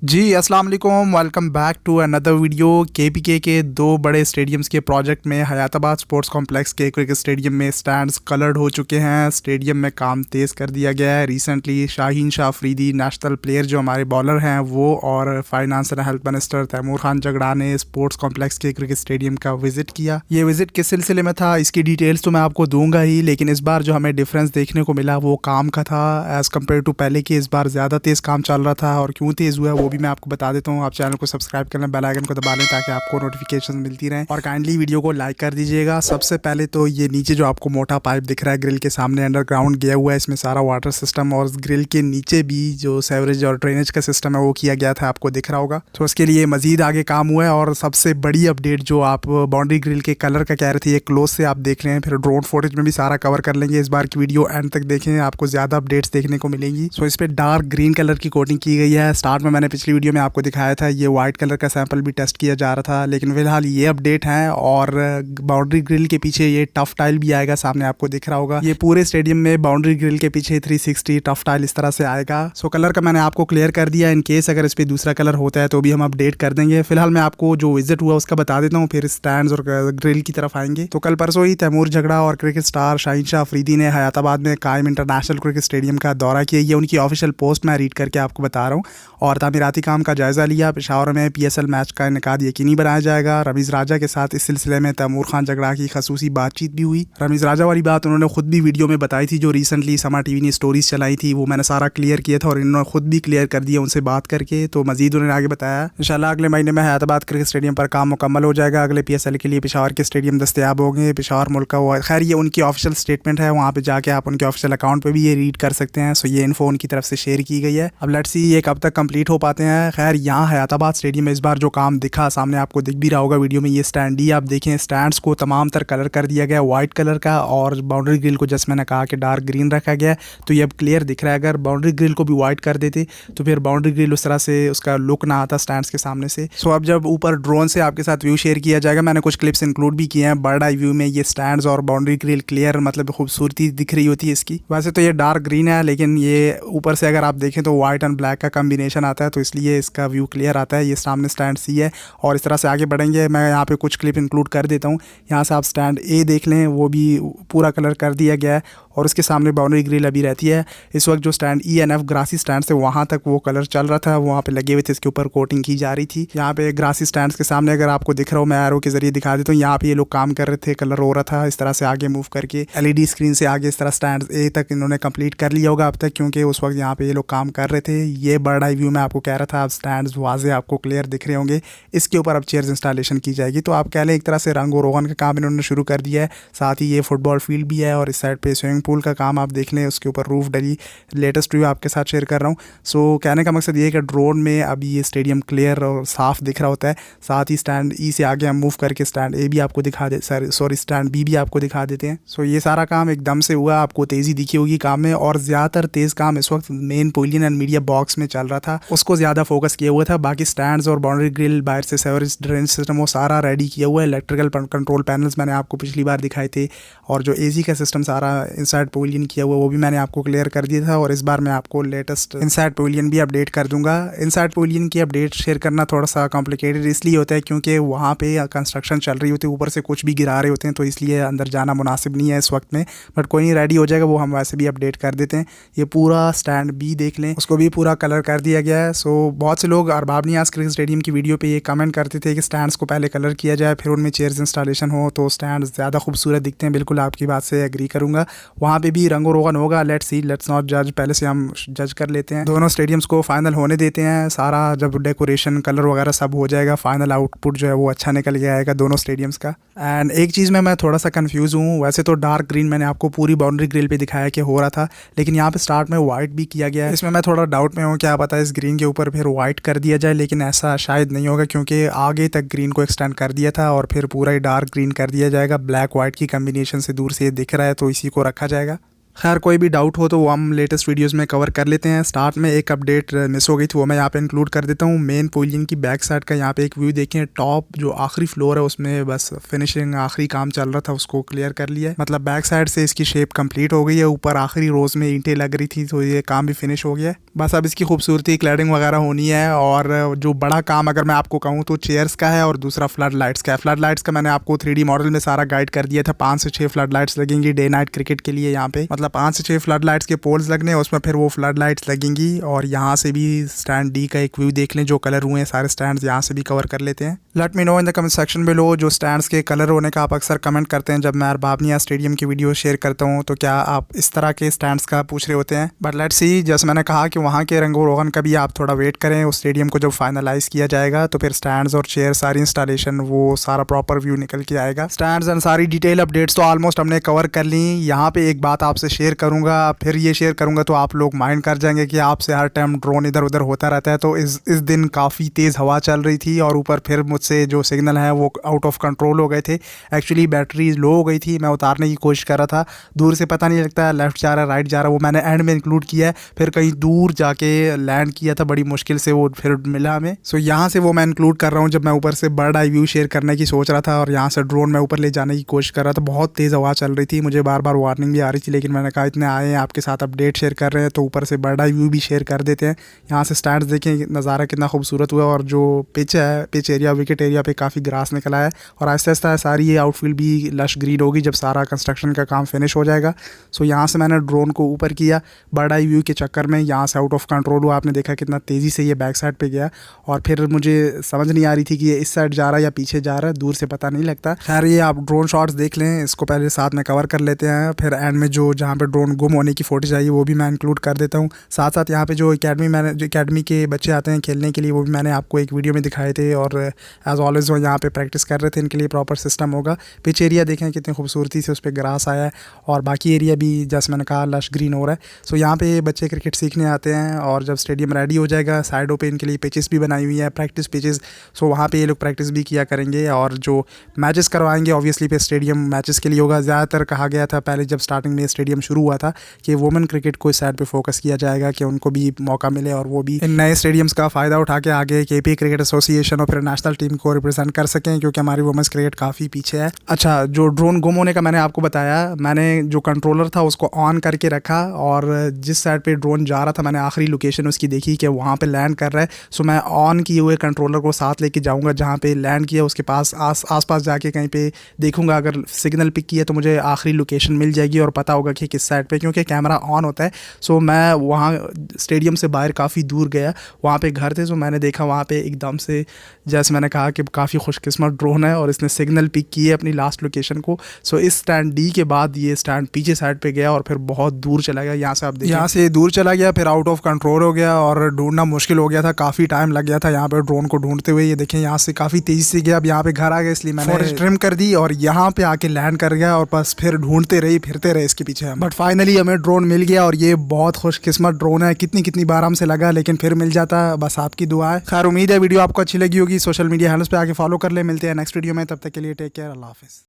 जी अस्सलाम वालेकुम, welcome back to another video. KPK के दो बड़े स्टेडियम्स के प्रोजेक्ट में हयाताबाद स्पोर्ट्स कॉम्प्लेक्स के क्रिकेट स्टेडियम में स्टैंड्स कलर्ड हो चुके हैं। स्टेडियम में काम तेज़ कर दिया गया है। Recently Shaheen Shah Afridi national player जो हमारे बॉलर हैं वो और finance and health minister Taimur Khan Jhagra ने स्पोर्ट्स कॉम्प्लेक्स के क्रिकेट स्टेडियम का विजिट किया। ये विजिट किस सिलसिले में था इसकी डिटेल्स तो मैं आपको दूंगा ही, लेकिन इस बार जो हमें डिफरेंस देखने को मिला वो काम का था एज़ कम्पेयर टू पहले की। इस बार ज़्यादा तेज़ काम चल रहा था और क्यों तेज़ हुआ है वो भी मैं आपको बता देता हूँ। आप चैनल को सब्सक्राइब कर लें, बेल आइकन को दबा लें ताकि आपको नोटिफिकेशन मिलती रहें और काइंडली वीडियो को लाइक कर दीजिएगा। सबसे पहले तो ये नीचे जो आपको मोटा पाइप दिख रहा है ग्रिल के सामने अंडरग्राउंड गया हुआ है, इसमें सारा वाटर सिस्टम और ग्रिल के नीचे भी जो सेवरेज और ड्रेनेज का सिस्टम है वो किया गया था, आपको दिख रहा होगा। तो उसके लिए मजीद आगे काम हुआ है। और सबसे बड़ी अपडेट जो आप बाउंड्री ग्रिल के कलर का कह रहे थे, ये क्लोज से आप देख रहे हैं, फिर ड्रोन फुटेज में भी सारा कवर कर लेंगे। इस बार की वीडियो एंड तक देखें, आपको ज़्यादा अपडेट्स देखने को मिलेंगी। सो इस पर डार्क ग्रीन कलर की कोटिंग की गई है। स्टार्ट में मैंने पिछली वीडियो में आपको दिखाया था ये वाइट कलर का सैंपल भी टेस्ट किया जा रहा था, लेकिन फिलहाल ये अपडेट है। और बाउंड्री ग्रिल के पीछे ये टफ टाइल भी आएगा, सामने आपको दिख रहा होगा। ये पूरे स्टेडियम में बाउंड्री ग्रिल के पीछे 360 टफ टाइल इस तरह से आएगा। सो कलर का मैंने आपको क्लियर कर दिया। इन केस अगर इस पर दूसरा कलर होता है तो भी हम अपडेट कर देंगे। फिलहाल मैं आपको जो विजिट हुआ उसका बता देता हूँ, फिर स्टैंड्स और ग्रिल की तरफ आएंगे। तो कल परसों ही तैमूर झगड़ा और क्रिकेट स्टार शाहीन शाह अफरीदी ने हयाताबाद में कायम इंटरनेशनल क्रिकेट स्टेडियम का दौरा किया। ये उनकी ऑफिशियल पोस्ट मैं रीड करके आपको बता रहा हूँ। और तामीराती काम का जायजा लिया। पेशावर में PSL मैच का इनेकाद यकीनी बनाया जाएगा। रमीज़ राजा के साथ इस सिलसिले में तैमूर खान जगड़ा की खसूसी बातचीत भी हुई। रमीज़ राजा वाली बात उन्होंने खुद भी वीडियो में बताई थी, जो रिसेंटली समा TV ने स्टोरीज चलाई थी, वो मैंने सारा क्लियर किया था और इन्होंने खुद भी क्लियर कर दिया उनसे बात करके। तो मजीद उन्होंने आगे बताया इंशाल्लाह अगले महीने में हैदराबाद क्रिकेट स्टेडियम पर काम मुकम्मल हो जाएगा। अगले PSL के लिए पेशावर के स्टेडियम दस्तयाब होंगे। पेशावर मुल्क का वो, खैर ये उनकी ऑफिशियल स्टेटमेंट है, वहाँ पे जाके आप उनके ऑफिशियल अकाउंट पर भी ये रीड कर सकते हैं। सो ये इन्फो उनकी तरफ से शेयर की गई है। अब लेट्स सी ये कब तक कंप्लीट हो पाते हैं। खैर यहाँ हैदराबाद स्टेडियम में इस बार जो काम दिखा, सामने आपको दिख भी रहा होगा वीडियो में, ये स्टैंड ही आप देखें, स्टैंड्स को तमाम तर कलर कर दिया गया वाइट कलर का और बाउंड्री ग्रिल को जैसे मैंने कहा कि डार्क ग्रीन रखा गया है। तो ये अब क्लियर दिख रहा है। अगर बाउंड्री ग्रिल को भी वाइट कर देते तो फिर बाउंड्री ग्रिल उस तरह से उसका लुक ना आता स्टैंड्स के सामने से। सो अब जब ऊपर ड्रोन से आपके साथ व्यू शेयर किया जाएगा, मैंने कुछ क्लिप्स इंक्लूड भी किए हैं, बर्ड आई व्यू में ये स्टैंड्स और बाउंड्री ग्रिल क्लियर मतलब खूबसूरती दिख रही होती है इसकी। वैसे तो ये डार्क ग्रीन है, लेकिन ये ऊपर से अगर आप देखें तो वाइट एंड ब्लैक का कम्बिनेशन आता है, तो इसलिए इसका व्यू क्लियर आता है। ये सामने स्टैंड सी है और इस तरह से आगे बढ़ेंगे। मैं यहाँ पे कुछ क्लिप इंक्लूड कर देता हूँ। यहाँ से आप स्टैंड A देख लें, वो भी पूरा कलर कर दिया गया है और उसके सामने बाउंड्री ग्रिल अभी रहती है। इस वक्त जो stand E and F grassy stand से वहाँ तक वो कलर चल रहा था, वहाँ पे लगे हुए थे, इसके ऊपर कोटिंग की जा रही थी। यहाँ पे ग्रासी स्टैंड के सामने अगर आपको दिख रहा हो, मैं एरो के जरिए दिखा देता हूँ, यहाँ पे ये लोग काम कर रहे थे, कलर हो रहा था। इस तरह से आगे मूव करके LED स्क्रीन से आगे इस तरह स्टैंड A तक इन्होंने कंप्लीट कर लिया होगा अब तक, क्योंकि उस वक्त यहाँ पे ये लोग काम कर रहे थे। ये बर्ड आई व्यू में आपको कह रहा था, अब स्टैंड वाजे आपको क्लियर दिख रहे होंगे। इसके ऊपर अब चेयर्स इंस्टॉलेशन की जाएगी। तो आप कह लें एक तरह से रंग और रोगन का काम इन्होंने शुरू कर दिया है। साथ ही ये फुटबॉल फील्ड भी है और इस साइड पे स्विमिंग पूल का काम आप देख लें, उसके ऊपर रूफ डली। लेटेस्ट व्यू आपके साथ शेयर कर रहा हूँ। सो कहने का मकसद ये है कि ड्रोन में अभी ये स्टेडियम क्लियर और साफ दिख रहा होता है। साथ ही स्टैंड E से आगे हम मूव करके स्टैंड A भी आपको दिखा दे, सॉरी स्टैंड B भी आपको दिखा देते हैं। सो ये सारा काम एकदम से हुआ, आपको तेज़ी दिखी होगी काम में। और ज़्यादातर तेज़ काम इस वक्त main pavilion and media box में चल रहा था, उसको ज़्यादा फोकस किया हुआ था। बाकी स्टैंड्स और बाउंड्री ग्रिल, बाहर से सेवरेज ड्रेनेज सिस्टम, वो सारा रेडी किया हुआ है। इलेक्ट्रिकल कंट्रोल पैनल्स मैंने आपको पिछली बार दिखाए थे और जो AC का सिस्टम सारा इनसाइड पवेलियन किया हुआ है वो भी मैंने आपको क्लियर कर दिया था। और इस बार मैं आपको लेटेस्ट इनसाइड पवेलियन भी अपडेट कर दूंगा। इनसाइड पवेलियन की अपडेट शेयर करना थोड़ा सा कॉम्प्लिकेटेड इसलिए होता है क्योंकि वहाँ पे कंस्ट्रक्शन चल रही होती है, ऊपर से कुछ भी गिरा रहे होते हैं, तो इसलिए अंदर जाना मुनासिब नहीं है इस वक्त में। बट कोई नहीं, रेडी हो जाएगा, वो हम वैसे भी अपडेट कर देते हैं। ये पूरा स्टैंड B देख लें, उसको भी पूरा कलर कर दिया गया है। सो बहुत से लोग अरबाब नियाज़ क्रिकेट स्टेडियम की वीडियो पे ये कमेंट करते थे कि स्टैंड्स को पहले कलर किया जाए फिर उनमें चेयर्स इंस्टॉलेशन हो तो स्टैंड ज़्यादा खूबसूरत दिखते हैं। बिल्कुल आपकी बात से एग्री करूँगा, वहाँ पे भी रंगो रोगन होगा। लेट्स सी, लेट्स नॉट जज, पहले से हम जज कर लेते हैं। दोनों स्टेडियम्स को फाइनल होने देते हैं, सारा जब डेकोरेशन कलर वगैरह सब हो जाएगा, फाइनल आउटपुट जो है वो अच्छा निकल के आएगा दोनों स्टेडियम्स का। एंड एक चीज़ में मैं थोड़ा सा कंफ्यूज हूँ, वैसे तो डार्क ग्रीन मैंने आपको पूरी बाउंड्री ग्रिल पे दिखाया कि हो रहा था, लेकिन यहाँ पे स्टार्ट में वाइट भी किया गया है। इसमें मैं थोड़ा डाउट में हूँ, क्या पता इस ग्रीन के ऊपर फिर वाइट कर दिया जाए, लेकिन ऐसा शायद नहीं होगा क्योंकि आगे तक ग्रीन को एक्सटेंड कर दिया था और फिर पूरा ही डार्क ग्रीन कर दिया जाएगा। ब्लैक वाइट की कम्बिनेशन से दूर से ये दिख रहा है तो इसी को रखा जाएगा। खैर कोई भी डाउट हो तो वो हम लेटेस्ट वीडियोस में कवर कर लेते हैं। स्टार्ट में एक अपडेट मिस हो गई थी, वो मैं यहाँ पे इंक्लूड कर देता हूँ। मेन पवेलियन की बैक साइड का यहाँ पे एक व्यू देखें, टॉप जो आखिरी फ्लोर है उसमें बस फिनिशिंग आखिरी काम चल रहा था, उसको क्लियर कर लिया है। मतलब बैक साइड से इसकी शेप कंप्लीट हो गई है, ऊपर आखिरी रोज में ईंटें लग रही थी तो ये काम भी फिनिश हो गया है। बस अब इसकी खूबसूरती क्लैडिंग वगैरह होनी है। और जो बड़ा काम अगर मैं आपको कहूँ तो चेयर्स का है और दूसरा फ्लड लाइट्स का है। फ्लड लाइट्स का मैंने आपको 3D मॉडल में सारा गाइड कर दिया था। 5 से 6 फ्लड लाइट्स लगेंगी डे नाइट क्रिकेट के लिए यहाँ पे, मतलब 5 से 6 फ्लड लाइट्स के पोल्स लगने हैं, उसमें फिर वो फ्लड लाइट्स लगेंगी। और यहाँ से भी स्टैंड डी का एक व्यू देख लें, जो कलर हुए हैं सारे स्टैंड्स यहाँ से भी कवर कर लेते हैं। Let me know in the comment section below जो स्टैंड्स के कलर होने का आप अक्सर कमेंट करते हैं जब मैं अरबाबनिया स्टेडियम की वीडियो शेयर करता हूँ, तो क्या आप इस तरह के स्टैंड्स का पूछ रहे होते हैं। बट लेट्स सी, जैसे मैंने कहा कि वहाँ के रंगो रोगन का भी आप थोड़ा वेट करें। उस स्टेडियम को जब फाइनलाइज किया जाएगा तो फिर स्टैंड्स और चेयर सारी इंस्टॉलेशन वो सारा प्रॉपर व्यू निकल के आएगा। स्टैंड्स एंड सारी डिटेल अपडेट्स तो ऑलमोस्ट हमने कवर कर ली। यहाँ पे एक बात आपसे शेयर करूँगा, फिर ये शेयर करूँगा तो आप लोग माइंड कर जाएंगे कि आपसे हर टाइम ड्रोन इधर उधर होता रहता है। तो इस दिन काफ़ी तेज़ हवा चल रही थी और ऊपर फिर मुझसे जो सिग्नल है वो आउट ऑफ कंट्रोल हो गए थे। एक्चुअली बैटरी लो हो गई थी, मैं उतारने की कोशिश कर रहा था, दूर से पता नहीं लगता लेफ्ट जा रहा है राइट जा रहा है, वो मैंने एंड में इंक्लूड किया है। फिर कहीं दूर जाके लैंड किया था, बड़ी मुश्किल से वो फिर मिला हमें। सो यहाँ से वो मैं इंक्लूड कर रहा हूँ जब मैं ऊपर से बर्ड आई व्यू शेयर करने की सोच रहा था और यहाँ से ड्रोन में ऊपर ले जाने की कोशिश कर रहा था। बहुत तेज़ हवा चल रही थी, मुझे बार बार वार्निंग भी आ रही थी, लेकिन मैंने कहा इतने आए हैं आपके साथ अपडेट शेयर कर रहे हैं तो ऊपर से बर्ड आई व्यू भी शेयर कर देते हैं। यहाँ से स्टैंड्स देखें, नज़ारा कितना खूबसूरत हुआ। और जो पिच है, पिच एरिया विकेट एरिया पे काफ़ी ग्रास निकला है और आहिस्ता आहिस्ता सारी ये आउटफील्ड भी लश ग्रीन होगी जब सारा कंस्ट्रक्शन का काम फिनिश हो जाएगा। सो यहाँ से मैंने ड्रोन को ऊपर किया, बर्ड आई व्यू के चक्कर में यहाँ से आउट ऑफ कंट्रोल हुआ। आपने देखा कितना तेज़ी से ये बैक साइड पे गया और फिर मुझे समझ नहीं आ रही थी कि ये इस साइड जा रहा है या पीछे जा रहा है, दूर से पता नहीं लगता। खैर ये आप ड्रोन शॉट्स देख लें, इसको पहले साथ में कवर कर लेते हैं, फिर एंड में जो जहाँ पे ड्रोन गुम होने की फोटेज आई वो भी मैं इंक्लूड कर देता हूँ। साथ साथ यहाँ पे जो एकेडमी के बच्चे आते हैं खेलने के लिए वो भी मैंने आपको एक वीडियो में दिखाए थे और एज ऑलवेज वो यहाँ पे प्रैक्टिस कर रहे थे। इनके लिए प्रॉपर सिस्टम होगा। पिच एरिया देखें कितनी खूबसूरती से उस पर ग्रास आया है और बाकी एरिया भी जैसे मैंने कहा लश ग्रीन हो रहा है। सो यहाँ पे बच्चे क्रिकेट सीखने आते हैं और जब स्टेडियम रेडी हो जाएगा साइडों पे इनके लिए पिचेस भी बनाई हुई है, प्रैक्टिस पिचेस। सो वहाँ पे ये लोग प्रैक्टिस भी किया करेंगे और जो मैचेस करवाएंगे ऑब्वियसली पे स्टेडियम मैचेस के लिए होगा। ज़्यादातर कहा गया था पहले जब स्टार्टिंग में स्टेडियम शुरू हुआ था कि वुमेन क्रिकेट को इस साइड पर फोकस किया जाएगा कि उनको भी मौका मिले और वो भी इन नए स्टेडियम्स का फ़ायदा उठा के आगे KP क्रिकेट एसोसिएशन और फिर नेशनल टीम को रिप्रेजेंट कर सकें, क्योंकि हमारी वुमेंस क्रिकेट काफ़ी पीछे है। अच्छा, जो ड्रोन गुम होने का मैंने आपको बताया, मैंने जो कंट्रोलर था उसको ऑन करके रखा और जिस साइड पे ड्रोन जा रहा था मैंने आखिरी लोकेशन उसकी देखी कि वहाँ पे लैंड कर रहा है। सो मैं ऑन किए हुए कंट्रोलर को साथ लेके जाऊँगा, जहाँ पे लैंड किया उसके पास आस पास जाके कहीं पे देखूँगा, अगर सिग्नल पिक किया तो मुझे आखिरी लोकेशन मिल जाएगी और पता होगा कि किस साइड पर, क्योंकि कैमरा ऑन होता है। सो मैं वहाँ स्टेडियम से बाहर काफ़ी दूर गया, वहाँ पर घर थे, सो मैंने देखा वहाँ पर एकदम से जैसे मैंने कहा कि काफ़ी खुशकिस्मत ड्रोन है और इसने सिग्नल पिक किए अपनी लास्ट लोकेशन को। सो इस स्टैंड डी के बाद ये स्टैंड पीछे साइड पे गया और फिर बहुत दूर चला गया। यहाँ से आप देखिए, यहाँ से दूर चला गया, फिर आउट ऑफ कंट्रोल हो गया और ढूंढना मुश्किल हो गया था, काफ़ी टाइम लग गया था यहाँ पे ड्रोन को ढूंढते हुए। ये देखें यहाँ से काफ़ी तेज़ी से गया, अब यहाँ पे घर आ गया इसलिए मैंने ट्रिम कर दी और यहाँ पे आके लैंड कर गया और बस फिर ढूंढते रहे फिरते रहे इसके पीछे। बट फाइनली हमें ड्रोन मिल गया और ये बहुत खुशकिस्मत ड्रोन है। कितनी बार हमसे लगा लेकिन फिर मिल जाता, बस आपकी दुआ है। खैर उम्मीद है वीडियो आपको अच्छी लगी होगी। सोशल मीडिया हैंडल्स पे आके फॉलो कर ले। मिलते हैं नेक्स्ट वीडियो में, तब तक के लिए टेक केयर, अल्लाह हाफिज़।